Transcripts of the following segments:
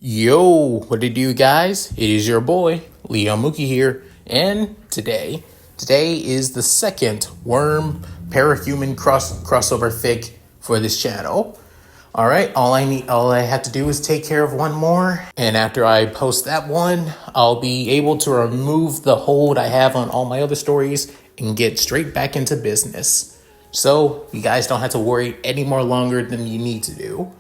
Yo, what it do, guys? It is your boy, Leo Mookie here, and today is the second worm parahuman crossover fic for this channel. All right, all I have to do is take care of one more, and after I post that one, I'll be able to remove the hold I have on all my other stories and get straight back into business. So you guys don't have to worry any more longer than you need to do.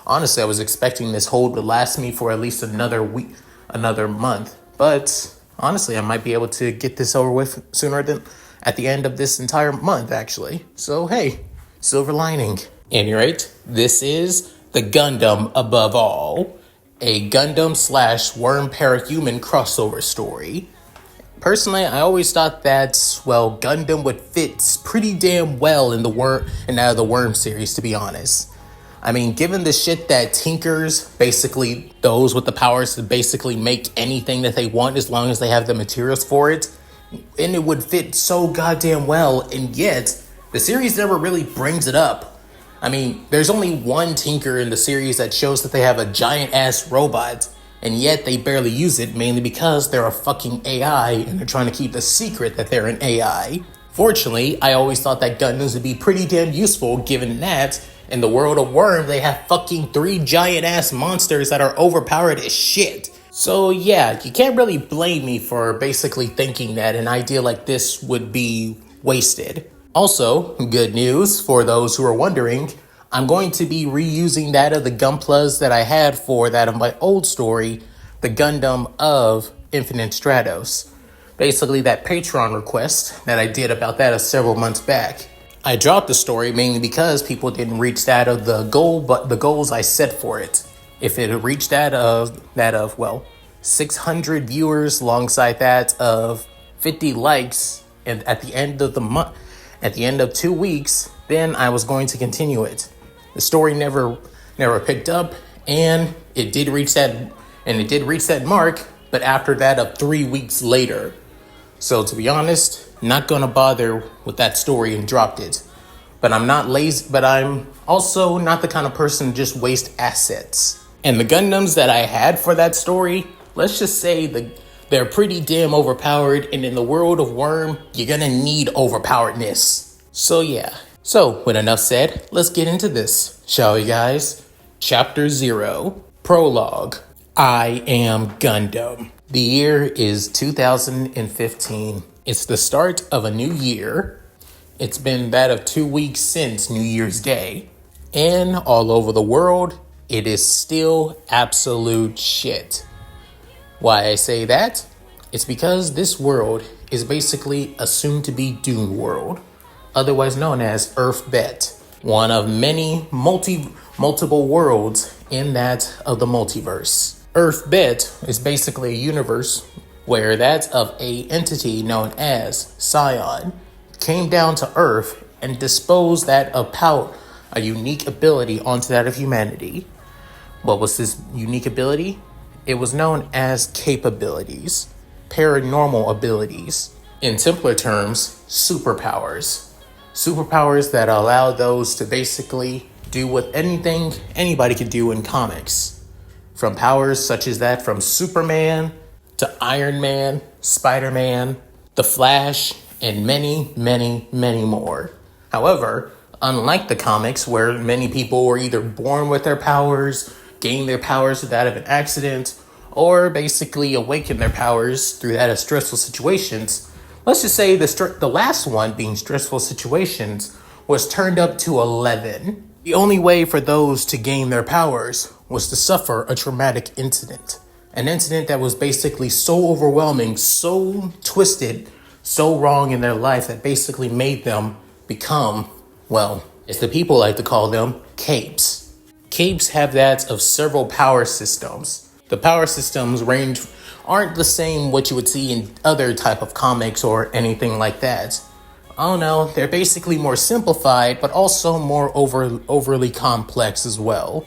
Honestly, I was expecting this hold to last me for at least another week, another month. But honestly, I might be able to get this over with sooner than at the end of this entire month, actually. So, hey, silver lining. Anyway, this is the Gundam Above All, a Gundam / worm parahuman crossover story. Personally, I always thought that, well, Gundam would fit pretty damn well in out of the Worm series, to be honest. I mean, given the shit that tinkers, basically those with the powers to basically make anything that they want as long as they have the materials for it, and it would fit so goddamn well, and yet the series never really brings it up. I mean, there's only one tinker in the series that shows that they have a giant-ass robot, and yet they barely use it, mainly because they're a fucking AI, and they're trying to keep the secret that they're an AI. Fortunately, I always thought that Gundams would be pretty damn useful, given that in the world of Worm, they have fucking 3 giant-ass monsters that are overpowered as shit. So yeah, you can't really blame me for basically thinking that an idea like this would be wasted. Also, good news for those who are wondering, I'm going to be reusing that of the Gunplas that I had for that of my old story, the Gundam of Infinite Stratos. Basically that Patreon request that I did about that several months back. I dropped the story mainly because people didn't reach that of the goal, but the goals I set for it. If it had reached that of 600 viewers alongside that of 50 likes, and at the end of the month, at the end of 2 weeks, then I was going to continue it. The story never picked up, and it did reach that mark, but after that of 3 weeks later. So to be honest, not gonna bother with that story and dropped it. But I'm not lazy, but I'm also not the kind of person to just waste assets. And the Gundams that I had for that story, let's just say they're pretty damn overpowered, and in the world of Worm, you're gonna need overpoweredness. So yeah. So with enough said, let's get into this, shall we guys? Chapter 0, Prologue, I Am Gundam. The year is 2015. It's the start of a new year. It's been that of 2 weeks since New Year's Day. And all over the world, it is still absolute shit. Why I say that? It's because this world is basically a soon-to-be doomed world, otherwise known as Earth Bet, one of many multiple worlds in that of the multiverse. Earth Bet is basically a universe where that of a entity known as Scion came down to Earth and disposed that of power, a unique ability onto that of humanity. What was this unique ability? It was known as capabilities, paranormal abilities. In simpler terms, superpowers. Superpowers that allow those to basically do what anything anybody could do in comics. From powers such as that from Superman to Iron Man, Spider-Man, The Flash, and many, many, many more. However, unlike the comics where many people were either born with their powers, gain their powers through that of an accident, or basically awaken their powers through that of stressful situations, let's just say the last one, being stressful situations, was turned up to 11. The only way for those to gain their powers was to suffer a traumatic incident. An incident that was basically so overwhelming, so twisted, so wrong in their life that basically made them become, well, as the people like to call them, capes. Capes have that of several power systems. The power systems aren't the same what you would see in other type of comics or anything like that. Oh no, they're basically more simplified, but also more overly complex as well.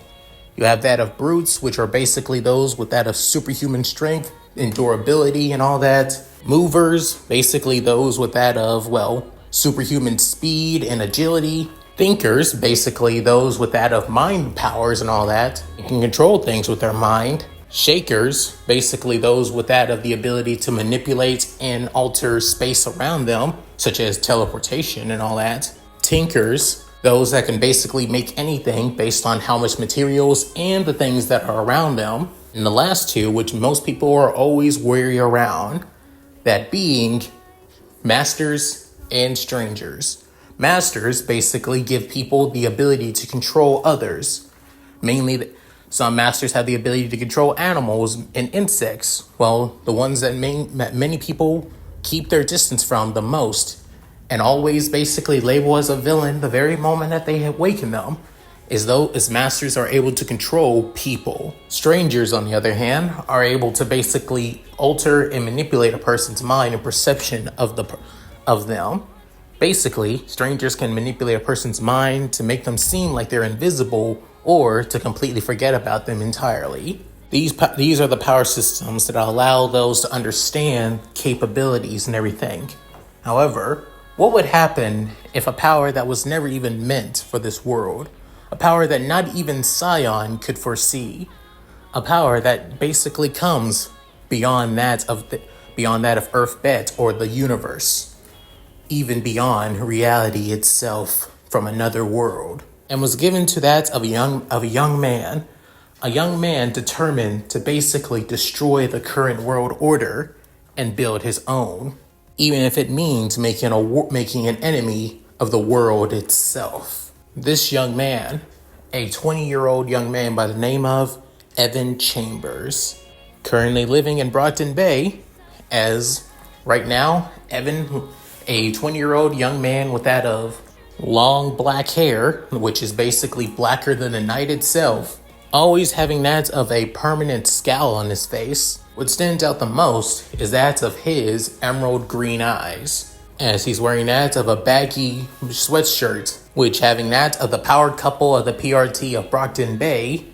You have that of brutes, which are basically those with that of superhuman strength and durability and all that. Movers, basically those with that of, well, superhuman speed and agility. Thinkers, basically those with that of mind powers and all that, and can control things with their mind. Shakers, basically those with that of the ability to manipulate and alter space around them, such as teleportation and all that. Tinkers, those that can basically make anything based on how much materials and the things that are around them. And the last two, which most people are always wary around, that being masters and strangers. Masters basically give people the ability to control others. Mainly, some masters have the ability to control animals and insects. Well, the ones that many people keep their distance from the most and always basically label as a villain the very moment that they awaken them, as masters are able to control people. Strangers, on the other hand, are able to basically alter and manipulate a person's mind and perception of them. Basically, strangers can manipulate a person's mind to make them seem like they're invisible or to completely forget about them entirely. These are the power systems that allow those to understand capabilities and everything. However, what would happen if a power that was never even meant for this world, a power that not even Scion could foresee, a power that basically comes beyond that of Earth Bet or the universe, even beyond reality itself from another world, and was given to that of a young man determined to basically destroy the current world order and build his own, even if it means making an enemy of the world itself. This young man, a 20-year-old young man by the name of Evan Chambers, currently living in Brockton Bay, as right now, Evan, a 20-year-old young man with that of long black hair, which is basically blacker than the night itself, always having that of a permanent scowl on his face. What stands out the most is that of his emerald green eyes, as he's wearing that of a baggy sweatshirt, which having that of the powered couple of the PRT of Brockton Bay,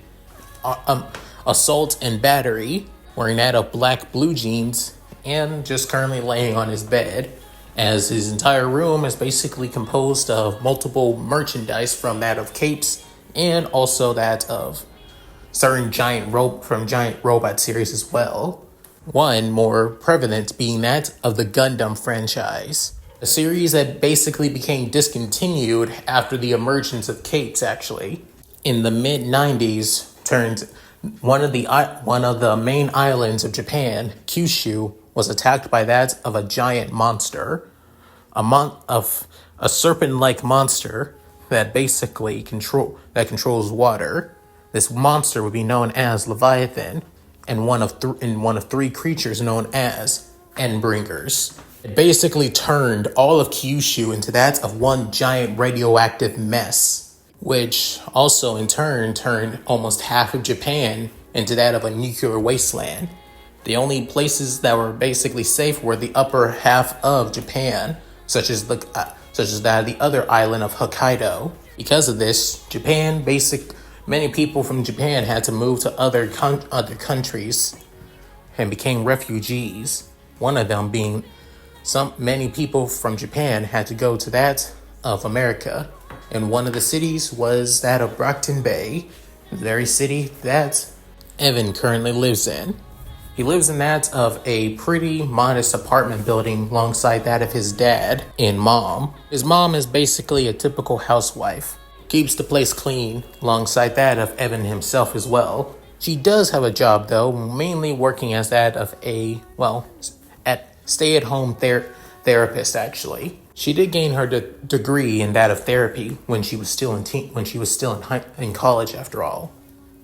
Assault and Battery, wearing that of black blue jeans, and just currently laying on his bed, as his entire room is basically composed of multiple merchandise from that of capes and also that of certain giant robot series as well. One more prevalent being that of the Gundam franchise, a series that basically became discontinued after the emergence of capes. Actually, in the mid-90s, turned one of the main islands of Japan, Kyushu, was attacked by that of a giant monster, a serpent-like monster that basically controls water. This monster would be known as Leviathan, and one of three creatures known as Endbringers. It basically turned all of Kyushu into that of one giant radioactive mess, which also in turn turned almost half of Japan into that of a nuclear wasteland. The only places that were basically safe were the upper half of Japan, such as that of the other island of Hokkaido. Because of this, many people from Japan had to move to other countries and became refugees. One of them being many people from Japan had to go to that of America, and one of the cities was that of Brockton Bay, the very city that Evan currently lives in. He lives in that of a pretty modest apartment building alongside that of his dad and mom. His mom is basically a typical housewife. Keeps the place clean alongside that of Evan himself as well. She does have a job though, mainly working as that of stay-at-home therapist actually. She did gain her degree in that of therapy when she was still in college after all.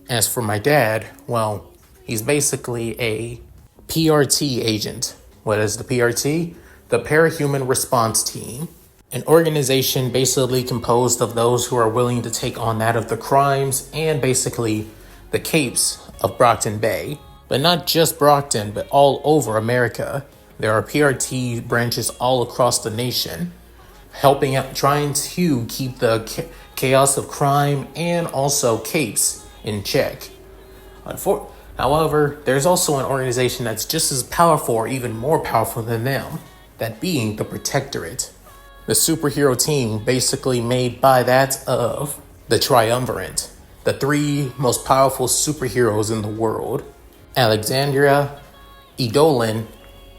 As for my dad, well, he's basically a PRT agent. What is the PRT? The Parahuman Response Team. An organization basically composed of those who are willing to take on that of the crimes and basically the capes of Brockton Bay. But not just Brockton, but all over America. There are PRT branches all across the nation, helping out, trying to keep the chaos of crime and also capes in check. However, there's also an organization that's just as powerful or even more powerful than them, that being the Protectorate. The superhero team basically made by that of the Triumvirate, the three most powerful superheroes in the world: Alexandria, Eidolon,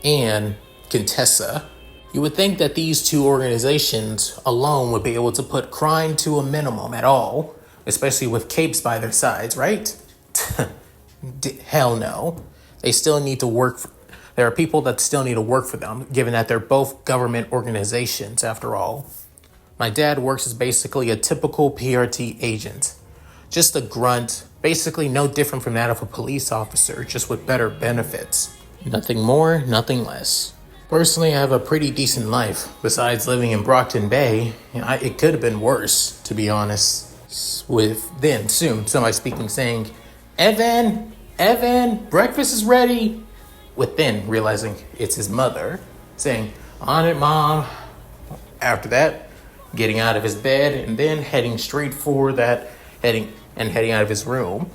and Contessa. You would think that these two organizations alone would be able to put crime to a minimum at all, especially with capes by their sides, right? Hell no. They still need to work there are people that still need to work for them, given that they're both government organizations after all. My dad works as basically a typical PRT agent. Just a grunt, basically no different from that of a police officer, just with better benefits. Nothing more, nothing less. Personally, I have a pretty decent life. Besides living in Brockton Bay, it could have been worse, to be honest. With then, soon, somebody speaking saying, Evan, breakfast is ready. With then realizing it's his mother, saying, on it, Mom. After that, getting out of his bed and then heading straight for heading out of his room,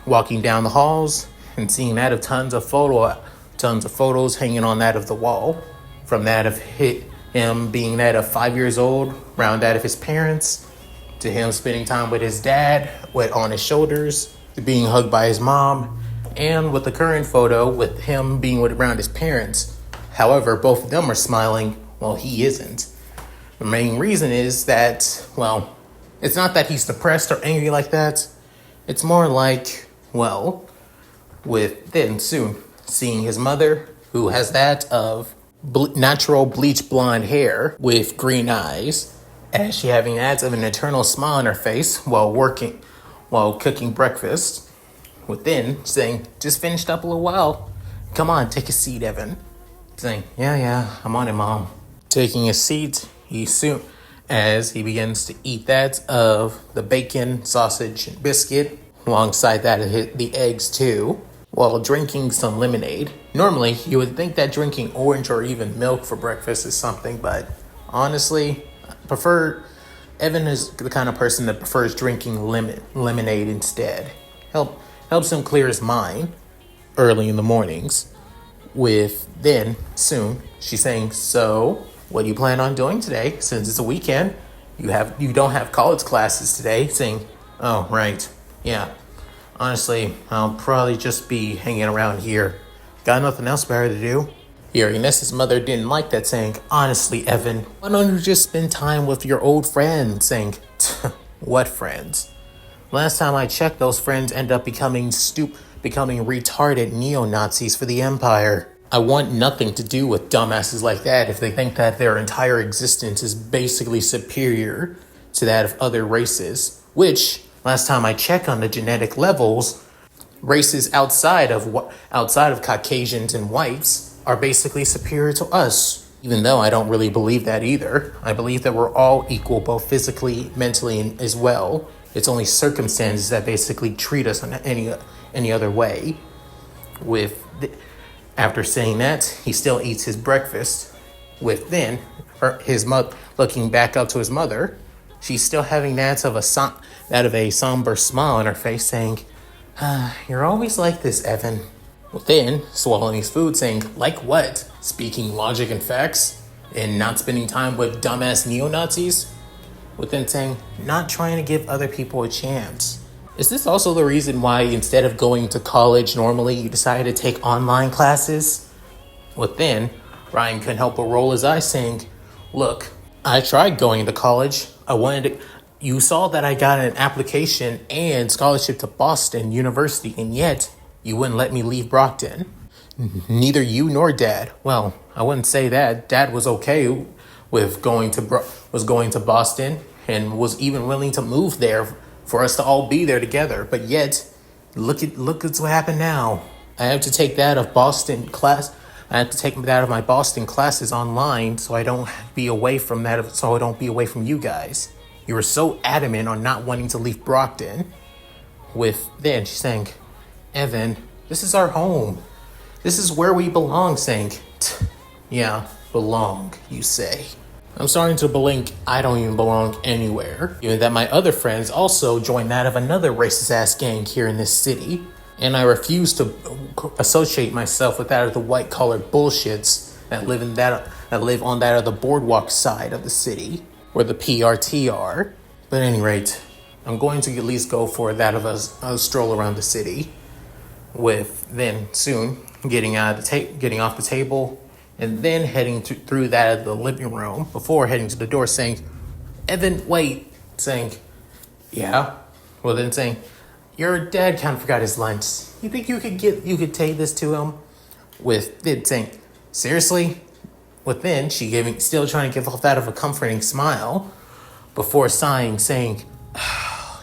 walking down the halls and seeing that of tons of photos hanging on that of the wall, from that of him being that of 5 years old, around that of his parents, to him spending time with his dad, wet on his shoulders, to being hugged by his mom, and with the current photo with him being around his parents. However, both of them are smiling while he isn't. The main reason is that, well, it's not that he's depressed or angry like that. It's more like, well, with then soon seeing his mother, who has that of natural bleach blonde hair with green eyes, as she having that of an eternal smile on her face while cooking breakfast. Within saying, just finished up a little while. Come on, take a seat, Evan. Saying, yeah, I'm on it, Mom. Taking a seat, as he begins to eat that of the bacon, sausage, and biscuit, alongside that of the eggs too, while drinking some lemonade. Normally, you would think that drinking orange or even milk for breakfast is something, but honestly, Evan is the kind of person that prefers drinking lemonade instead. Helps him clear his mind early in the mornings. With then, soon, she's saying, so, what do you plan on doing today? Since it's a weekend, you don't have college classes today. Saying, oh, right, yeah. Honestly, I'll probably just be hanging around here. Got nothing else better to do. Hearing this, his mother didn't like that, saying, honestly, Evan, why don't you just spend time with your old friends? Saying, what friends? Last time I checked, those friends end up becoming retarded neo-Nazis for the Empire. I want nothing to do with dumbasses like that if they think that their entire existence is basically superior to that of other races, which, last time I checked on the genetic levels, races outside of Caucasians and whites are basically superior to us. Even though I don't really believe that either. I believe that we're all equal, both physically, mentally, and as well. It's only circumstances that basically treat us in any other way. After saying that, he still eats his breakfast. With then, his mother looking back up to his mother, she's still having that of a somber smile on her face, saying, "You're always like this, Evan." Then, swallowing his food, saying, "Like what? Speaking logic and facts, and not spending time with dumbass neo-Nazis?" Within saying, "Not trying to give other people a chance." Is this also the reason why instead of going to college normally, you decided to take online classes? Within, Ryan couldn't help but roll his eyes, saying, "Look, I tried going to college. You saw that I got an application and scholarship to Boston University, and yet you wouldn't let me leave Brockton. Neither you nor Dad. Well, I wouldn't say that. Dad was okay with going to Boston and was even willing to move there for us to all be there together. But yet, look at what happened now. I have to take that of Boston class. I have to take that of my Boston classes online so I don't be away from you guys. You were so adamant on not wanting to leave Brockton." Then she's saying, "Evan, this is our home. This is where we belong." Saying, "Yeah, belong, you say." I'm starting to blink I don't even belong anywhere. Even that my other friends also joined that of another racist ass gang here in this city. And I refuse to associate myself with that of the white collar bullshits that live on that of the boardwalk side of the city, where the PRT are. But at any rate, I'm going to at least go for that of a stroll around the city, with then soon getting off the table, and then heading through that of the living room before heading to the door, saying, "Evan, wait," saying, "Yeah," well then saying, "Your dad kind of forgot his lunch. You think you could take this to him?" With then saying, "Seriously?" With then she still trying to give off that of a comforting smile, before sighing, saying,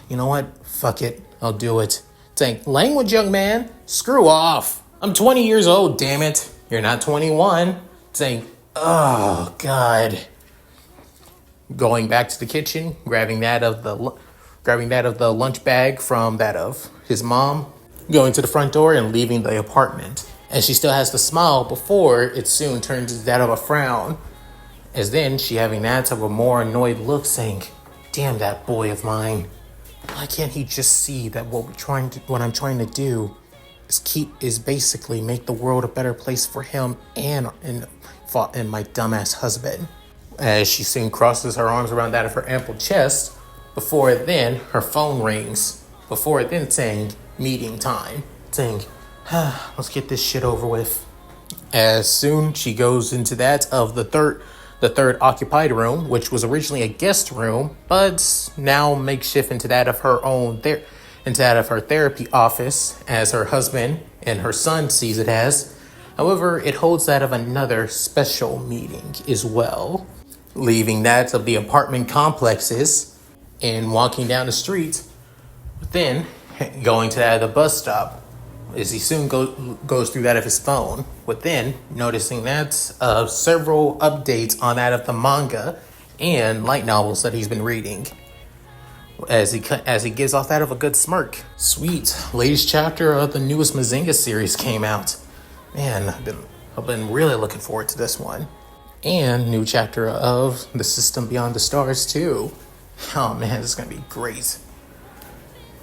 "You know what? Fuck it. I'll do it." Saying, "Language, young man. Screw off. I'm 20 years old, damn it. You're not 21. Saying, "Oh, God." Going back to the kitchen, grabbing that of the lunch bag from that of his mom, going to the front door and leaving the apartment. And she still has the smile before it soon turns into that of a frown. As then she having that of a more annoyed look, saying, "Damn that boy of mine. Why can't he just see that what I'm trying to do is basically make the world a better place for him and my dumbass husband." As she soon crosses her arms around that of her ample chest, before then her phone rings, before then saying meeting time, saying, "Let's get this shit over with." As soon she goes into that of the third occupied room, which was originally a guest room, but now makeshift into that of her therapy office, as her husband and her son sees it as. However, it holds that of another special meeting as well. Leaving that of the apartment complexes and walking down the street, then going to that of the bus stop, as he soon goes through that of his phone, within noticing that several updates on that of the manga and light novels that he's been reading. As he gives off that of a good smirk. Sweet, latest chapter of the newest Mazinga series came out. Man, I've been really looking forward to this one. And new chapter of The System Beyond the Stars too. Oh man, this is gonna be great.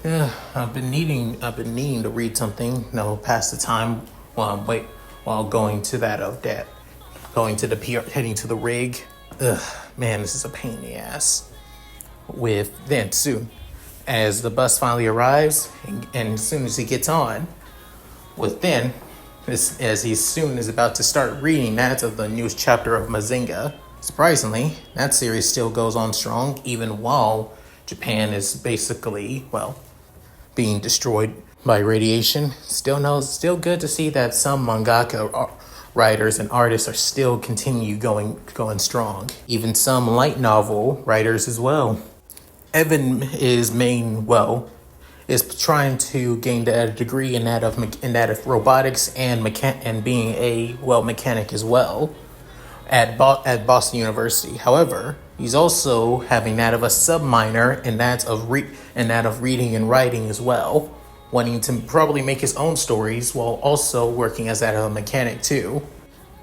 Yeah, I've been needing to read something that will pass the time while going to heading to the rig. Ugh, man, this is a pain in the ass. With then soon, as the bus finally arrives, and as soon as he gets on, as he soon is about to start reading that of the newest chapter of Mazinga. Surprisingly, that series still goes on strong, even while Japan is basically, being destroyed by radiation. Still good to see that some mangaka writers and artists are still continue going strong. Even some light novel writers as well. Evan is trying to gain a degree in that of robotics and being a mechanic as well at Boston University. However, he's also having that of a sub-minor in that of reading and writing as well, wanting to probably make his own stories while also working as that of a mechanic too.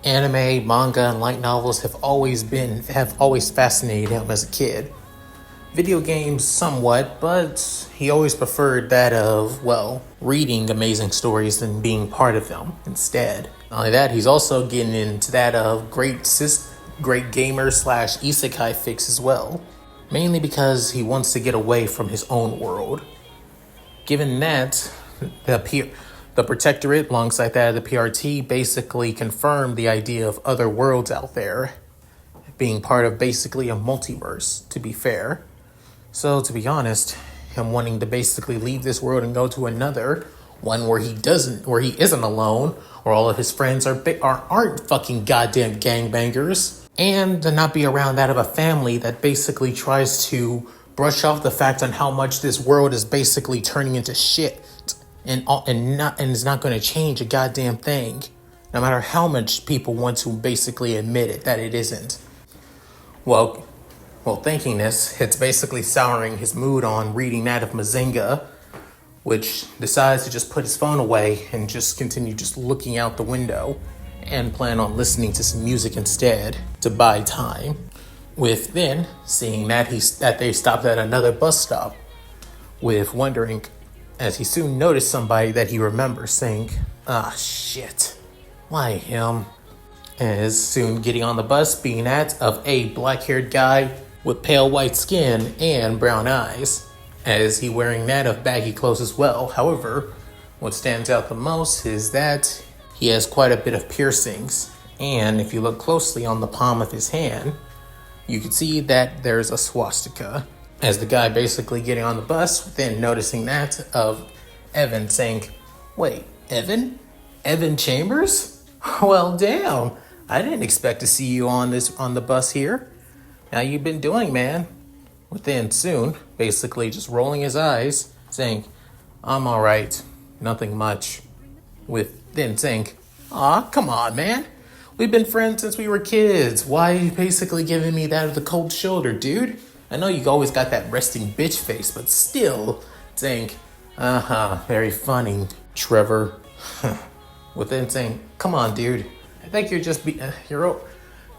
Anime, manga, and light novels have always fascinated him as a kid. Video games somewhat, but he always preferred that of, reading amazing stories than being part of them instead. Not only that, he's also getting into that of great gamer / isekai fix as well. Mainly because he wants to get away from his own world. Given that, the Protectorate, alongside that of the PRT, basically confirmed the idea of other worlds out there, being part of basically a multiverse, to be fair. So, to be honest, him wanting to basically leave this world and go to another one where he isn't alone, where all of his friends aren't fucking goddamn gangbangers, and to not be around that of a family that basically tries to brush off the fact on how much this world is basically turning into shit, and is not going to change a goddamn thing, no matter how much people want to basically admit it that it isn't. Thinking this, it's basically souring his mood on reading that of Mazinga, which decides to just put his phone away and just continue just looking out the window and plan on listening to some music instead to buy time. With then seeing that they stopped at another bus stop, with wondering as he soon noticed somebody that he remembers, saying, "Ah, shit, why him?" As soon getting on the bus, being that of a black-haired guy with pale white skin and brown eyes, as he wearing that of baggy clothes as well. However, what stands out the most is that he has quite a bit of piercings, and if you look closely on the palm of his hand, you can see that there's a swastika. As the guy basically getting on the bus, then noticing that of Evan, saying, "Wait, Evan? Evan Chambers? Well, damn. I didn't expect to see you on the bus here. How you been doing, man?" Within soon, basically just rolling his eyes, saying, "I'm all right. Nothing much." With then saying, "Aw, come on, man. We've been friends since we were kids. Why are you basically giving me that of the cold shoulder, dude? I know you always got that resting bitch face, but still," saying, "Very funny, Trevor." Within saying, "Come on, dude. I think you're just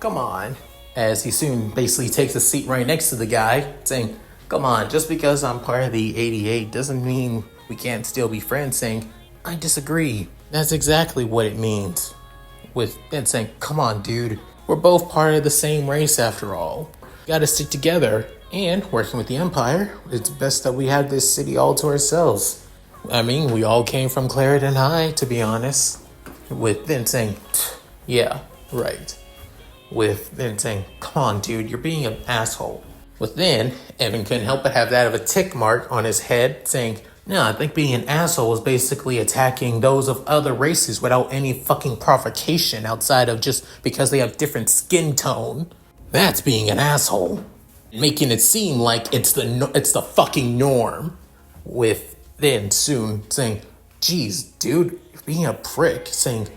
come on." As he soon basically takes a seat right next to the guy, saying, "Come on, just because I'm part of the 88 doesn't mean we can't still be friends," saying, "I disagree. That's exactly what it means." With then saying, "Come on, dude. We're both part of the same race after all. We gotta stick together, and working with the Empire, it's best that we have this city all to ourselves. I mean, we all came from Clarendon High, to be honest." With then saying, "Yeah, right." With then saying, "Come on, dude, you're being an asshole." With then, Evan couldn't help but have that of a tick mark on his head, saying, "No, I think being an asshole is basically attacking those of other races without any fucking provocation outside of just because they have different skin tone. That's being an asshole. Making it seem like it's the fucking norm." With then soon saying, "Geez, dude, you're being a prick," saying,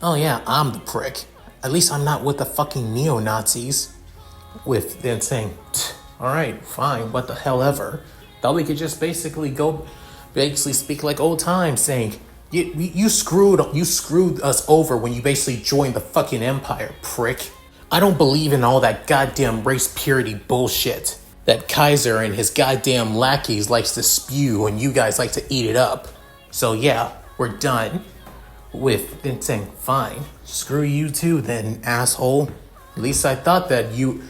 "Oh yeah, I'm the prick. At least I'm not with the fucking neo-Nazis." With then saying, "Alright, fine, what the hell ever. Thought we could just basically speak like old times," saying, you screwed us over when you basically joined the fucking Empire, prick. I don't believe in all that goddamn race purity bullshit that Kaiser and his goddamn lackeys likes to spew and you guys like to eat it up. So yeah, we're done." With then saying, "Fine, screw you too then, asshole. At least I thought that you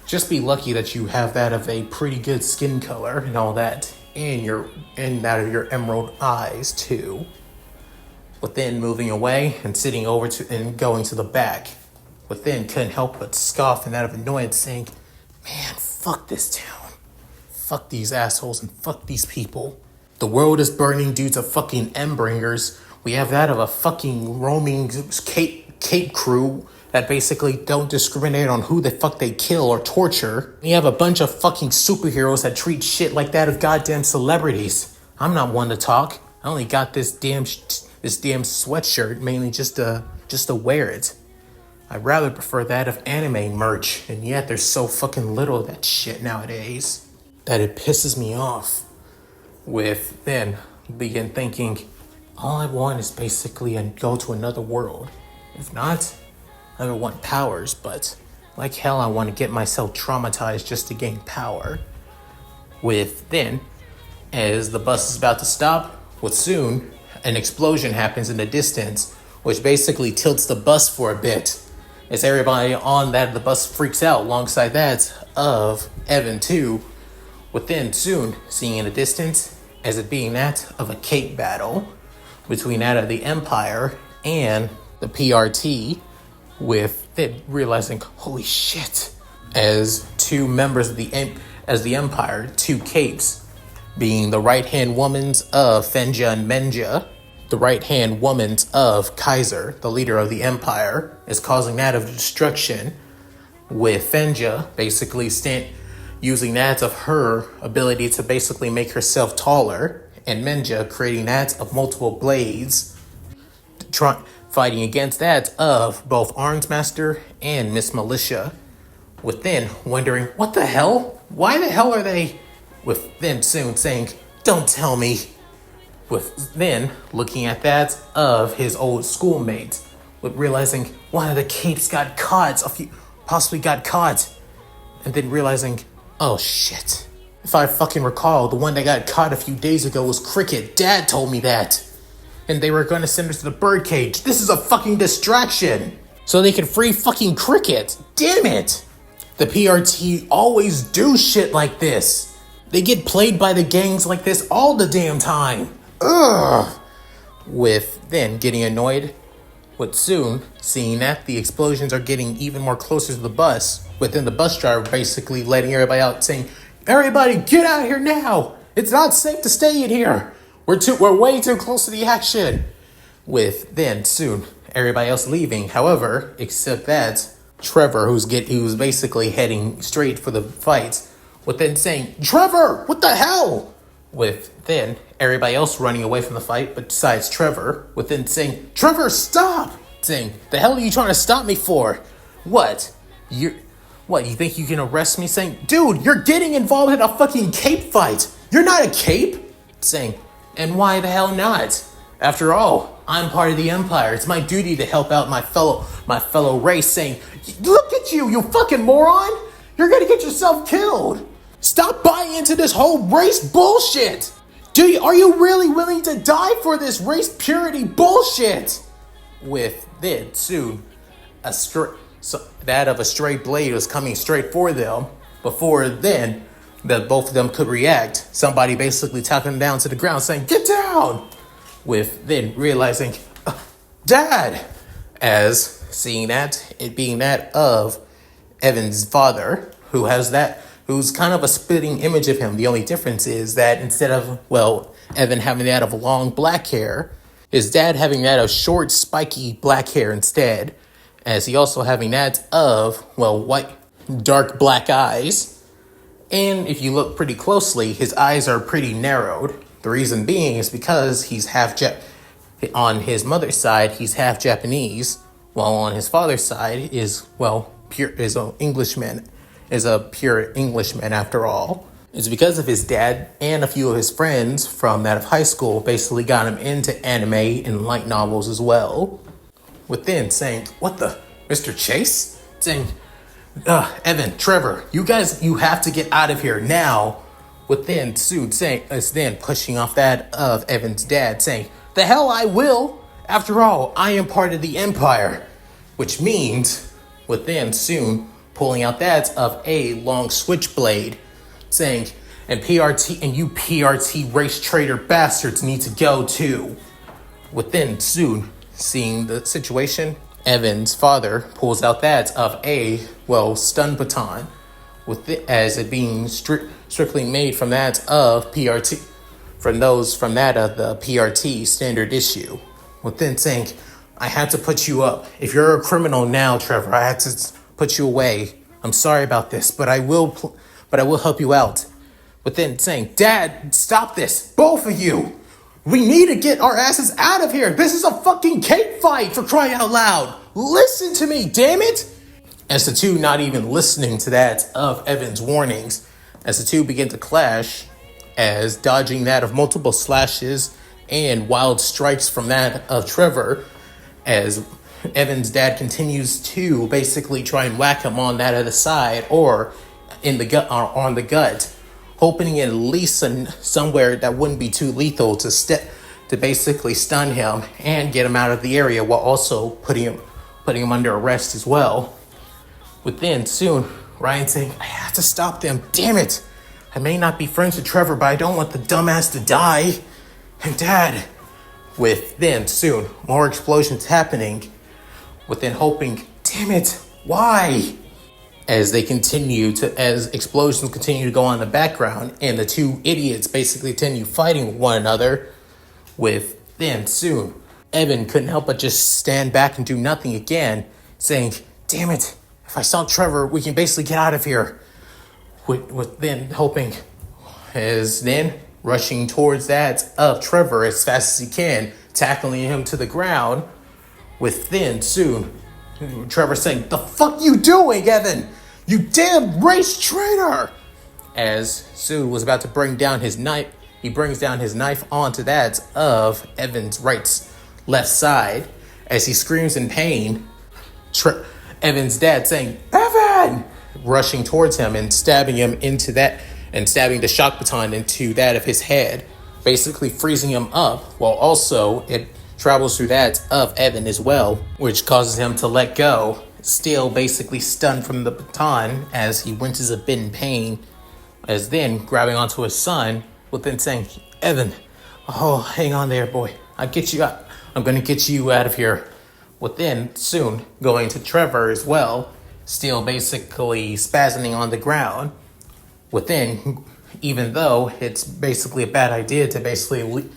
just be lucky that you have that of a pretty good skin color and all that, and that of your emerald eyes too." But then moving away and sitting over to and going to the back. But then couldn't help but scoff in that of annoyance, saying, "Man, fuck this town. Fuck these assholes and fuck these people. The world is burning due to fucking Endbringers. We have that of a fucking roaming cape crew that basically don't discriminate on who the fuck they kill or torture. We have a bunch of fucking superheroes that treat shit like that of goddamn celebrities. I'm not one to talk. I only got this damn sweatshirt mainly just to wear it. I'd rather prefer that of anime merch, and yet there's so fucking little of that shit nowadays that it pisses me off." With then begin thinking, all I want is basically to go to another world. If not, I don't want powers, but like hell I want to get myself traumatized just to gain power. With then, as the bus is about to stop, with soon, an explosion happens in the distance, which basically tilts the bus for a bit. As everybody on the bus freaks out alongside that of Evan too, within soon seeing in the distance as it being that of a cape battle between that of the Empire and the PRT, with it realizing, holy shit, as two members of the Empire, two capes, being the right-hand womans of Fenja and Menja, the right-hand womans of Kaiser, the leader of the Empire, is causing that of destruction, with Fenja basically using that of her ability to basically make herself taller, and Menja creating that of multiple blades, fighting against that of both Arnsmaster and Miss Militia. Within wondering, what the hell? Why the hell are they? With then soon saying, "Don't tell me." With then looking at that of his old schoolmates, with realizing one of the capes possibly got caught. and then realizing, oh shit. If I fucking recall, the one that got caught a few days ago was Cricket. Dad told me that. And they were going to send her to the birdcage. This is a fucking distraction. So they can free fucking Cricket. Damn it. The PRT always do shit like this. They get played by the gangs like this all the damn time. Ugh. With then getting annoyed with soon seeing that the explosions are getting even more closer to the bus, within the bus driver basically letting everybody out saying, everybody get out of here now. It's not safe to stay in here. We're way too close to the action. With then soon everybody else leaving. However, except that Trevor, who's basically heading straight for the fight, with then saying, Trevor, what the hell? With then everybody else running away from the fight, but besides Trevor, with then saying, Trevor, stop! Saying, the hell are you trying to stop me for? What? You think you can arrest me? Saying, dude, you're getting involved in a fucking cape fight. You're not a cape. Saying, and why the hell not? After all, I'm part of the Empire. It's my duty to help out my fellow race. Saying, look at you, you fucking moron! You're gonna get yourself killed. Stop buying into this whole race bullshit. Are you really willing to die for this race purity bullshit? With then soon that of a stray blade was coming straight for them. Before then, that both of them could react, somebody basically tapping them down to the ground saying, get down! With then realizing, Dad! As seeing that, it being that of Evan's father, who's kind of a spitting image of him. The only difference is that instead of, Evan having that of long black hair, his dad having that of short, spiky black hair instead, as he also having that of, white, dark black eyes. And if you look pretty closely, his eyes are pretty narrowed. The reason being is because he's on his mother's side, he's half Japanese, while on his father's side is a pure Englishman after all. It's because of his dad and a few of his friends from that of high school basically got him into anime and light novels as well. With then saying, what the, Mr. Chase? Saying, Evan, Trevor, you have to get out of here now. With then Sue saying, then pushing off that of Evan's dad saying, the hell I will. After all, I am part of the Empire. Which means, with then soon pulling out that of a long switchblade, saying, and you PRT race traitor bastards need to go too. Within soon seeing the situation, Evan's father pulls out that of a stun baton, as it being strictly made from that of PRT, from that of the PRT standard issue. Within saying, I had to put you up. If you're a criminal now, Trevor, I had to put you away. I'm sorry about this, but I will help you out. But then saying, Dad, stop this, both of you. We need to get our asses out of here. This is a fucking cake fight, for crying out loud. Listen to me, damn it. As the two not even listening to that of Evan's warnings, as the two begin to clash, as dodging that of multiple slashes and wild strikes from that of Trevor, as Evan's dad continues to basically try and whack him on that other side or in the gut or on the gut, hoping at least somewhere that wouldn't be too lethal to basically stun him and get him out of the area while also putting him under arrest as well. Within soon, Ryan saying, I have to stop them, damn it. I may not be friends with Trevor, but I don't want the dumbass to die. And Dad, with then soon more explosions happening, within hoping, damn it, why? As explosions continue to go on in the background and the two idiots basically continue fighting with one another, with then soon Evan couldn't help but just stand back and do nothing again, saying, damn it, if I saw Trevor, we can basically get out of here. With then hoping, as then rushing towards that of Trevor as fast as he can, tackling him to the ground. With then soon Trevor saying, the fuck you doing, Evan? You damn race traitor! As Sue was about to bring down his knife, he brings down his knife onto that of Evan's left side. As he screams in pain, Evan's dad saying, Evan! rushing towards him and stabbing him into that, and stabbing the shock baton into that of his head, basically freezing him up, while also it travels through that of Evan as well, which causes him to let go, still basically stunned from the baton as he winces a bit in pain, as then grabbing onto his son, with then saying, Evan, oh, hang on there, boy. I'm going to get you out of here. With then soon going to Trevor as well, still basically spasming on the ground. Within, even though it's basically a bad idea to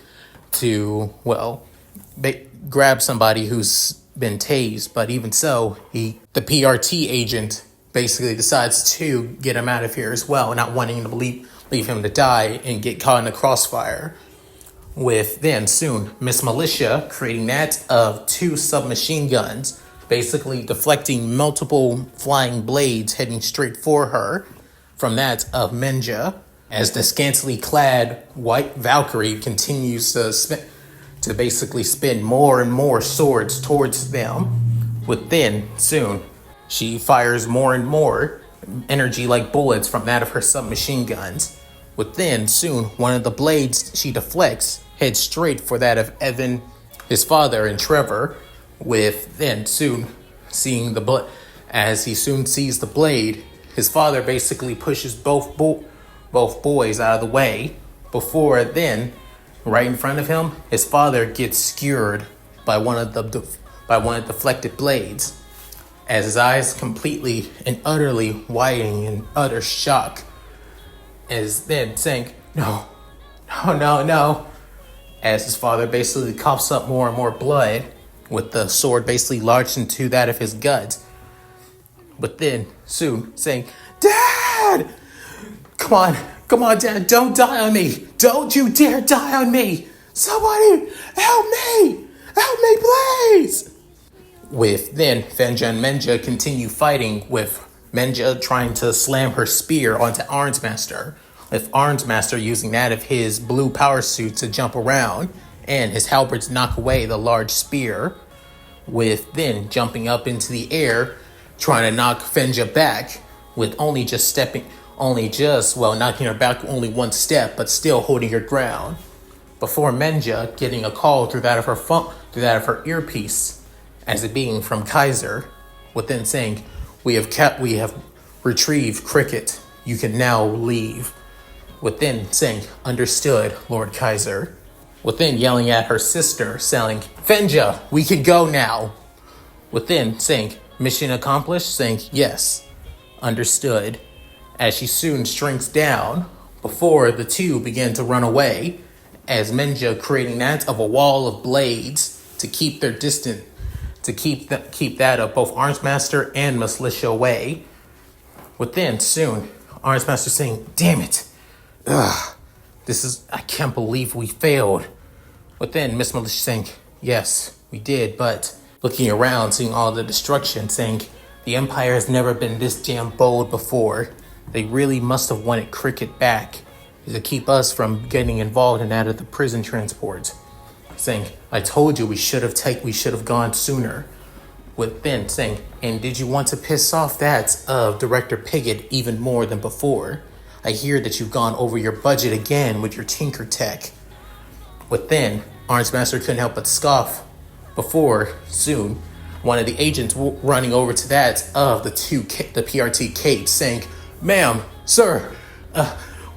grab somebody who's been tased, but even so, the PRT agent basically decides to get him out of here as well, not wanting to leave him to die and get caught in the crossfire. With then soon Miss Militia creating that of 2 submachine guns, basically deflecting multiple flying blades heading straight for her from that of Menja, as the scantily clad white Valkyrie continues to basically spin more and more swords towards them. Within soon she fires more and more energy like bullets from that of her submachine guns. Within soon one of the blades she deflects heads straight for that of Evan, his father, and Trevor. With then soon seeing the blood, as he soon sees the blade, his father basically pushes both boys out of the way. Before then, right in front of him, his father gets skewered by one of the deflected blades, as his eyes completely and utterly widening in utter shock, as then saying, no, as his father basically coughs up more and more blood, with the sword basically lodged into that of his gut. But then soon saying, Dad! Come on, Dad, don't die on me! Don't you dare die on me! Somebody help me! Help me, please! With then Fenja and Menja continue fighting, with Menja trying to slam her spear onto Arnsmaster, with Arnsmaster using that of his blue power suit to jump around, and his halberd to knock away the large spear, with then jumping up into the air, trying to knock Fenja back, with knocking her back only one step, but still holding her ground, before Menja getting a call through that of her earpiece, as it being from Kaiser, with then saying, we have retrieved Cricket, you can now leave. Within saying, understood, Lord Kaiser. Within yelling at her sister, saying, Fenja, we can go now. Within saying, mission accomplished, saying, yes, understood. As she soon shrinks down, before the two begin to run away, as Menja creating that of a wall of blades to keep their distance, to keep that of both Arnsmaster and Miss Militia away. Within soon, Arnsmaster saying, damn it. I can't believe we failed. But then Miss Militia saying, yes, we did, but looking around, seeing all the destruction, saying, the Empire has never been this damn bold before. They really must have wanted Cricket back to keep us from getting involved in that of the prison transport. Saying, I told you we should have gone sooner. With then saying, and did you want to piss off that of Director Piggott even more than before? I hear that you've gone over your budget again with your Tinker Tech. But then, Arnsmaster couldn't help but scoff. Before, soon, one of the agents running over to that of the PRT capes, saying, ma'am, sir,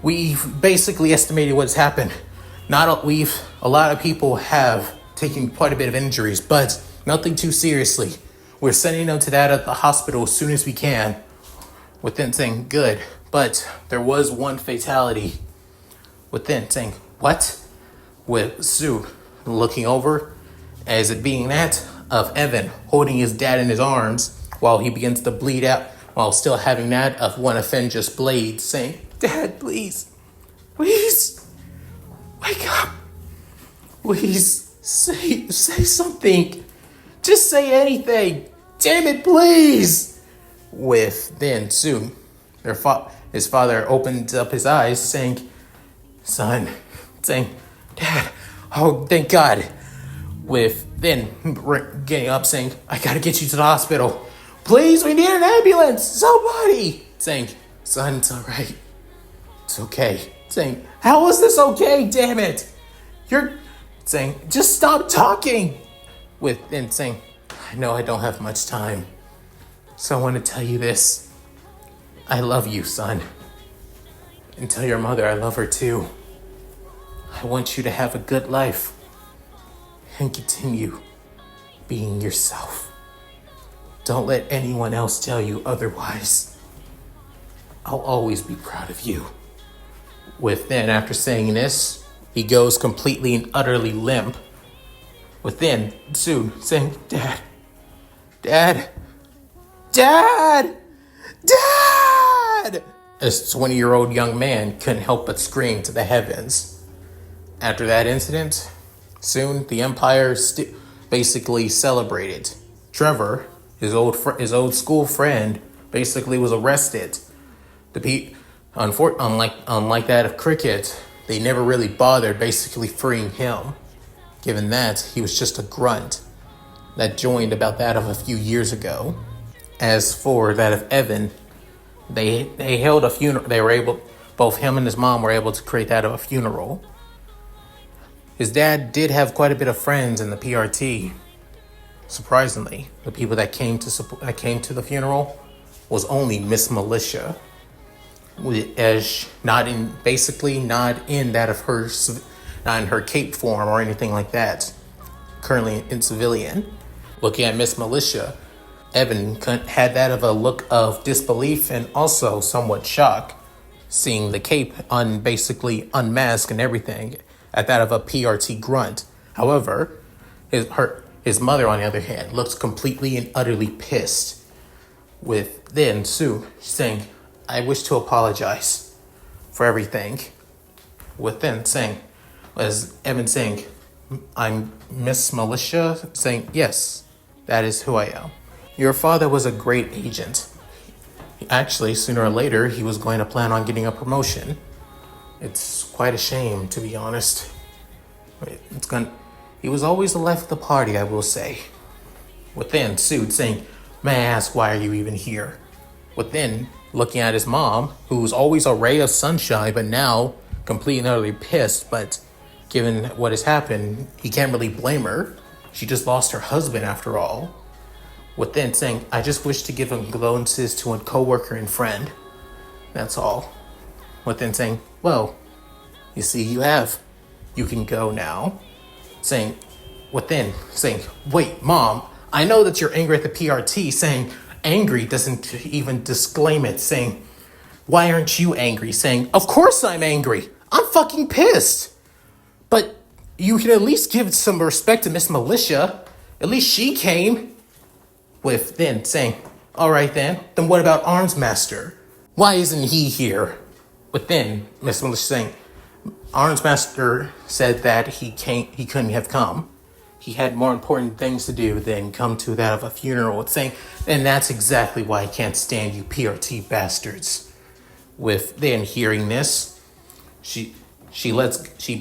we've basically estimated what's happened. A lot of people have taken quite a bit of injuries, but nothing too seriously. We're sending them to that at the hospital as soon as we can. Within saying, good. But there was one fatality. Within saying, what? With Sue looking over, as it being that of Evan holding his dad in his arms while he begins to bleed out, while still having that of one of Fenja's blades, saying, Dad, please, wake up. Please, say something. Just say anything. Damn it, please. With then soon, his father opened up his eyes, saying, son, saying, Dad, oh, thank God. With then getting up, saying, I gotta get you to the hospital. Please, we need an ambulance. Somebody. saying, son, it's all right. It's okay. Saying, how is this okay? Damn it. You're saying, just stop talking. And saying, I know I don't have much time. So I want to tell you this. I love you, son. And tell your mother I love her too. I want you to have a good life. And continue being yourself. Don't let anyone else tell you otherwise. I'll always be proud of you. Within, after saying this, he goes completely and utterly limp. Within, soon saying, Dad, Dad, Dad, Dad! This 20-year-old young man couldn't help but scream to the heavens. After that incident, soon the Empire basically celebrated. Trevor, his old school friend, basically was arrested. Unlike that of Cricket, they never really bothered basically freeing him, given that he was just a grunt that joined about that of a few years ago. As for that of Evan, they held a funeral. Both him and his mom were able to create that of a funeral. His dad did have quite a bit of friends in the PRT. Surprisingly, the people that came to the funeral was only Miss Militia, as not in her cape form or anything like that. Currently in civilian. Looking at Miss Militia, Evan had that of a look of disbelief and also somewhat shock, seeing the cape basically unmasked and everything, at that of a PRT grunt. However, his mother, on the other hand, looks completely and utterly pissed. With then Sue saying, I wish to apologize for everything. With then saying, as Evan saying, I'm Miss Militia, saying, yes, that is who I am. Your father was a great agent. Actually, sooner or later, he was going to plan on getting a promotion. It's quite a shame, to be honest. He was always the life of the party, I will say. Within, Sue saying, may I ask, why are you even here? Within, looking at his mom, who's always a ray of sunshine, but now completely and utterly pissed. But given what has happened, he can't really blame her. She just lost her husband after all. Within, saying, I just wish to give condolences to a co-worker and friend. That's all. Within, saying, well, you see, you can go now. Saying, within, saying, wait, Mom, I know that you're angry at the PRT, saying, angry doesn't even disclaim it, saying, why aren't you angry? Saying, of course I'm angry. I'm fucking pissed. But you can at least give some respect to Miss Militia. At least she came. With then saying, all right then what about Armsmaster? Why isn't he here? But then Miss Militia saying, Armsmaster said that he couldn't have come. He had more important things to do than come to that of a funeral. Saying, and that's exactly why I can't stand you PRT bastards. With then hearing this, she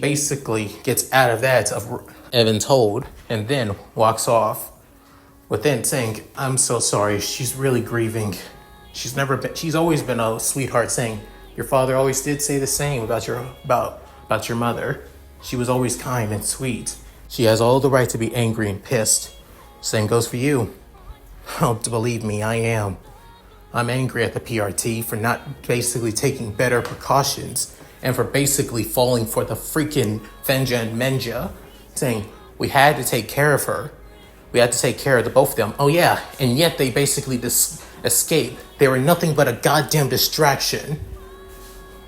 basically gets out of that of Evan's hold and then walks off. With then saying, I'm so sorry, she's really grieving. She's always been a sweetheart, saying, your father always did say the same about your mother. She was always kind and sweet. She has all the right to be angry and pissed. Same goes for you. Oh, believe me, I am. I'm angry at the PRT for not basically taking better precautions and for basically falling for the freaking Fenja and Menja, saying we had to take care of her. We had to take care of the both of them. Oh yeah, and yet they basically escaped. They were nothing but a goddamn distraction.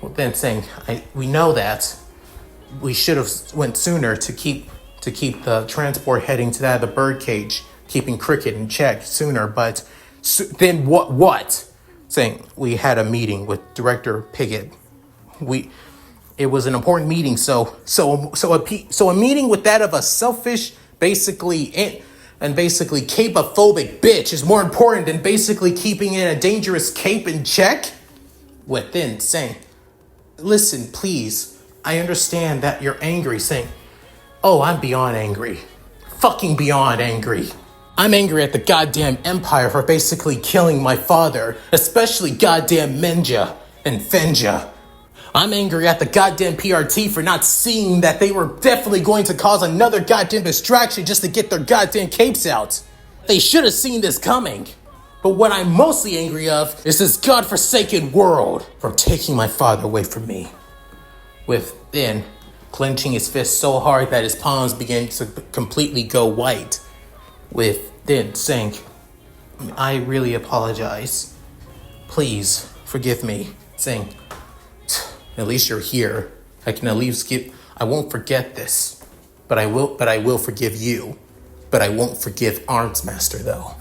Well, then saying, we know that. We should have went sooner to keep the transport heading to that of the birdcage, keeping Cricket in check sooner. But then what? Saying we had a meeting with Director Piggott. It was an important meeting. So a meeting with that of a selfish, basically cape-ophobic bitch is more important than basically keeping in a dangerous cape in check? Within saying, listen, please, I understand that you're angry, saying, oh, I'm beyond angry. Fucking beyond angry. I'm angry at the goddamn Empire for basically killing my father, especially goddamn Menja and Fenja. I'm angry at the goddamn PRT for not seeing that they were definitely going to cause another goddamn distraction just to get their goddamn capes out. They should have seen this coming. But what I'm mostly angry of is this godforsaken world from taking my father away from me. With then clenching his fist so hard that his palms began to completely go white. With then saying, I really apologize. Please forgive me. Saying, at least you're here. I can at least I won't forget this. But I will forgive you. But I won't forgive Arms Master though.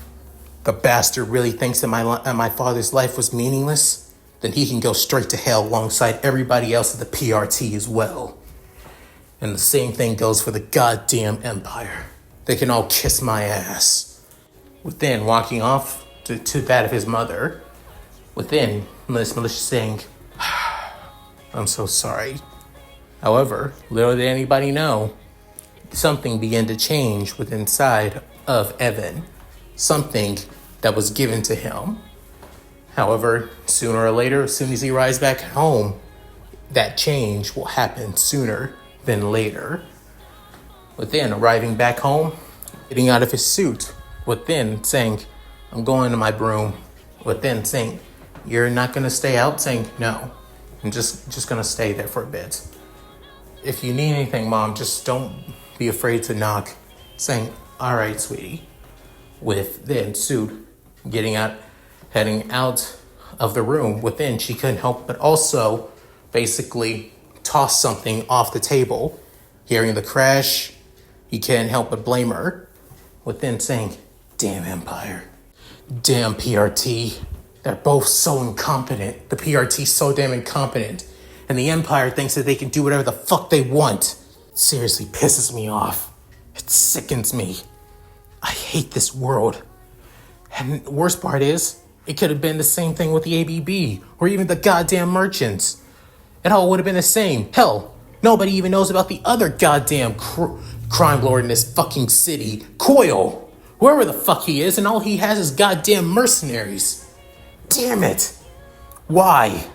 The bastard really thinks that my father's life was meaningless? Then he can go straight to hell alongside everybody else at the PRT as well. And the same thing goes for the goddamn Empire. They can all kiss my ass. Within walking off to that of his mother. Within Militia saying, I'm so sorry. However, little did anybody know, something began to change within inside of Evan. Something that was given to him. However, sooner or later, as soon as he arrives back home, that change will happen sooner than later. Within arriving back home, getting out of his suit. Within saying, I'm going to my room. Within saying, you're not going to stay out? Saying, no. I'm just going to stay there for a bit. If you need anything, Mom, just don't be afraid to knock. Saying, all right, sweetie. With then Suit heading out of the room. Within, she couldn't help but also basically toss something off the table. Hearing the crash, he can't help but blame her. Within saying, damn Empire. Damn PRT. They're both so incompetent. The PRT's so damn incompetent. And the Empire thinks that they can do whatever the fuck they want. It seriously pisses me off. It sickens me. I hate this world. And the worst part is, it could have been the same thing with the ABB, or even the goddamn merchants. It all would have been the same. Hell, nobody even knows about the other goddamn crime lord in this fucking city, Coil. Whoever the fuck he is, and all he has is goddamn mercenaries. Damn it. Why?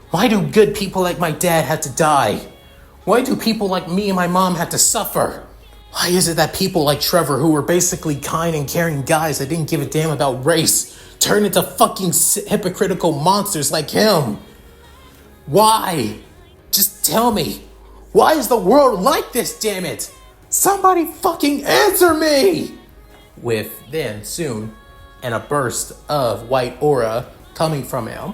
Why do good people like my dad have to die? Why do people like me and my mom have to suffer? Why is it that people like Trevor, who were basically kind and caring guys that didn't give a damn about race, turn into fucking hypocritical monsters like him? Why? Just tell me. Why is the world like this, damn it? Somebody fucking answer me! With then soon, and a burst of white aura coming from him,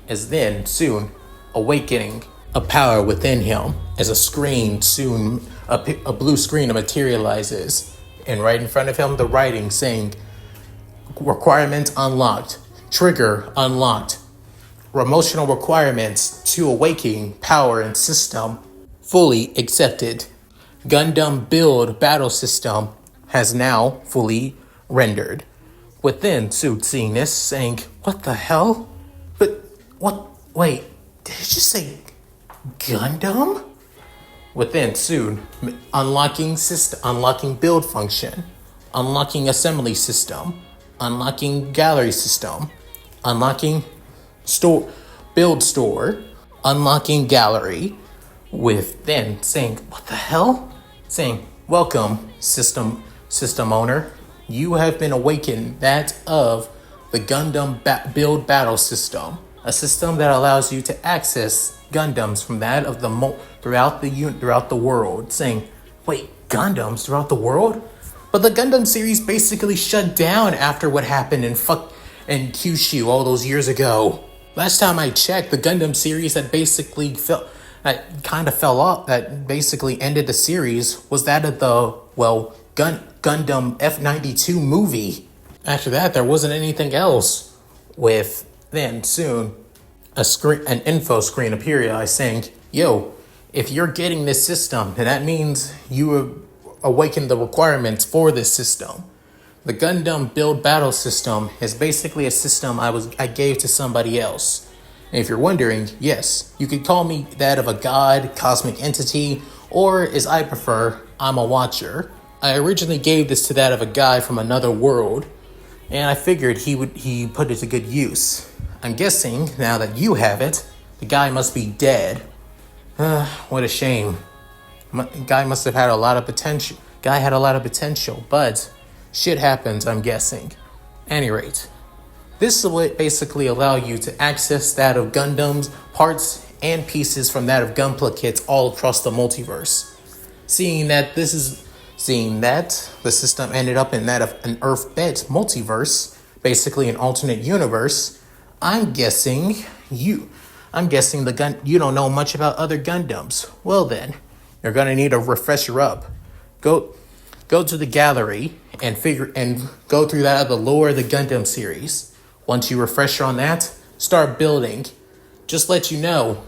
as then soon awakening a power within him as a screen soon, a blue screen materializes, and right in front of him the writing saying, requirement unlocked, trigger unlocked, emotional requirements to awakening power and system fully accepted. Gundam build battle system has now fully rendered. Within Suit seeing this saying, what the hell? But what, wait, did it just say Gundam? Within soon, unlocking build function, unlocking assembly system, unlocking gallery system, unlocking build store, unlocking gallery. With then saying, what the hell? Saying, welcome, system owner. You have been awakened that of the Gundam build battle system, a system that allows you to access Gundams from that of the throughout the world. Saying, wait, Gundams throughout the world? But the Gundam series basically shut down after what happened in Kyushu all those years ago. Last time I checked, the Gundam series that fell off, that basically ended the series, was that of the Gundam F92 movie. After that, there wasn't anything else. With then soon an info screen appeared saying, yo, if you're getting this system, then that means you awakened the requirements for this system. The Gundam build battle system is basically a system I gave to somebody else. And if you're wondering, yes, you could call me that of a god, cosmic entity, or as I prefer, I'm a watcher. I originally gave this to that of a guy from another world, and I figured he put it to good use. I'm guessing now that you have it, the guy must be dead. What a shame. Guy must have had a lot of potential. Guy had a lot of potential, but shit happens, I'm guessing. Any rate, this will basically allow you to access that of Gundam's parts and pieces from that of Gunpla all across the multiverse. Seeing that the system ended up in that of an Earth-bent multiverse, basically an alternate universe, I'm guessing you don't know much about other Gundams. Well then, you're gonna need a refresher up. Go to the gallery and go through that of the lore of the Gundam series. Once you refresh on that, start building. Just let you know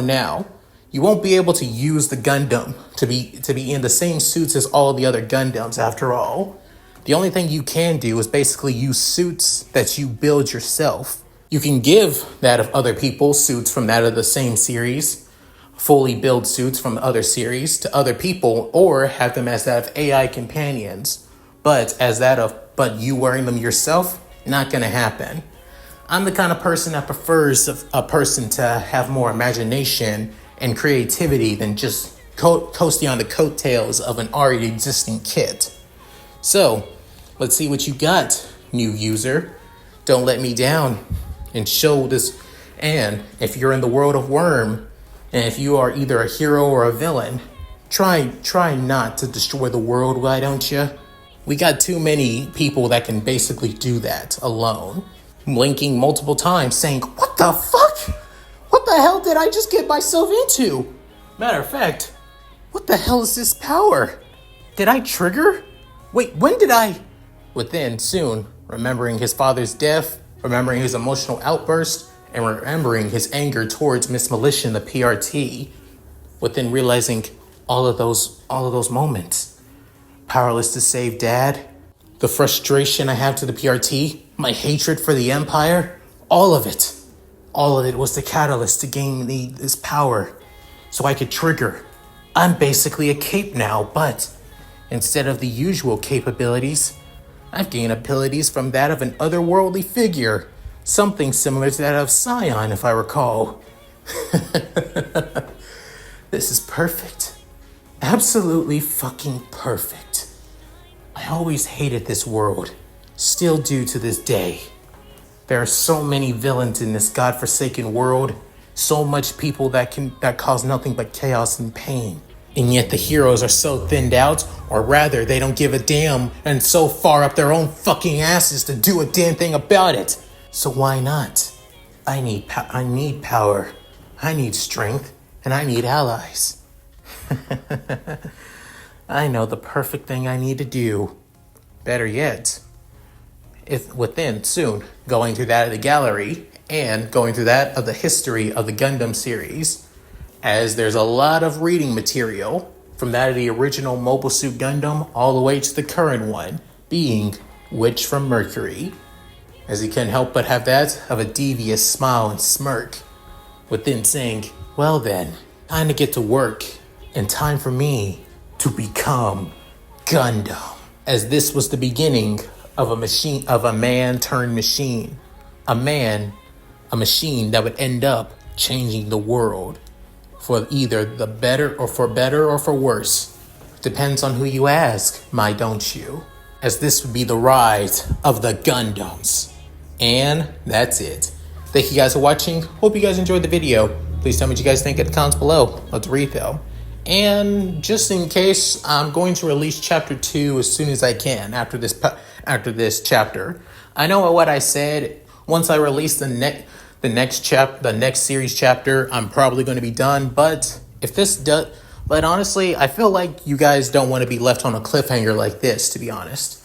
now, you won't be able to use the Gundam to be in the same suits as all the other Gundams after all. The only thing you can do is basically use suits that you build yourself. You can give that of other people suits from that of the same series, fully build suits from other series to other people, or have them as that of AI companions. But you wearing them yourself, not gonna happen. I'm the kind of person that prefers a person to have more imagination and creativity than just coasting on the coattails of an already existing kit. So, let's see what you got, new user. Don't let me down and show this. And if you're in the world of Worm, and if you are either a hero or a villain, try not to destroy the world, why don't you? We got too many people that can basically do that alone. Blinking multiple times saying, "What the fuck? What the hell did I just get myself into? Matter of fact, what the hell is this power? Did I trigger? Wait, when did I?" Within soon, remembering his father's death, remembering his emotional outburst, and remembering his anger towards Miss Militia and the PRT. Within realizing all of those moments. Powerless to save Dad, the frustration I have to the PRT, my hatred for the Empire, all of it was the catalyst to gain this power so I could trigger. I'm basically a cape now, but instead of the usual capabilities, I've gained abilities from that of an otherworldly figure, something similar to that of Scion, if I recall. This is perfect. Absolutely fucking perfect. I always hated this world, still do to this day. There are so many villains in this godforsaken world, so much people that cause nothing but chaos and pain. And yet the heroes are so thinned out, or rather they don't give a damn and so far up their own fucking asses to do a damn thing about it. So why not? I need power, I need strength, and I need allies. I know the perfect thing I need to do. Better yet, within soon going through that of the gallery and going through that of the history of the Gundam series, as there's a lot of reading material from that of the original Mobile Suit Gundam all the way to the current one, being Witch from Mercury, as he can't help but have that of a devious smile and smirk, within saying, "Well then, time to get to work, and time for me to become Gundam." As this was the beginning of a man turned machine, a machine that would end up changing the world for either the better or for worse. Depends on who you ask, my don't you? As this would be the rise of the Gundams. And that's it. Thank you guys for watching. Hope you guys enjoyed the video. Please tell me what you guys think in the comments below. Let's read them. And just in case, I'm going to release chapter 2 as soon as I can after this chapter. I know what I said. Once I release the next series chapter, I'm probably going to be done. But honestly, I feel like you guys don't want to be left on a cliffhanger like this, to be honest.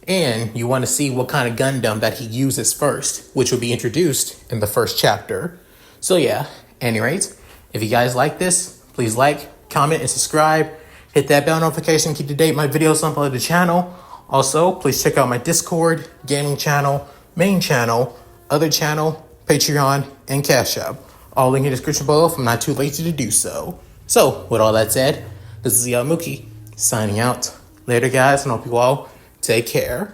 And you want to see what kind of Gundam that he uses first, which will be introduced in the first chapter. So yeah, anyways, if you guys like this, please like, comment, and subscribe. Hit that bell notification, keep to date my videos on the channel. Also, please check out my Discord, gaming channel, main channel, other channel, Patreon, and Cash App. All link in the description below if I'm not too lazy to do so. So, with all that said, This is Yamuki signing out. Later, guys, and hope you all take care.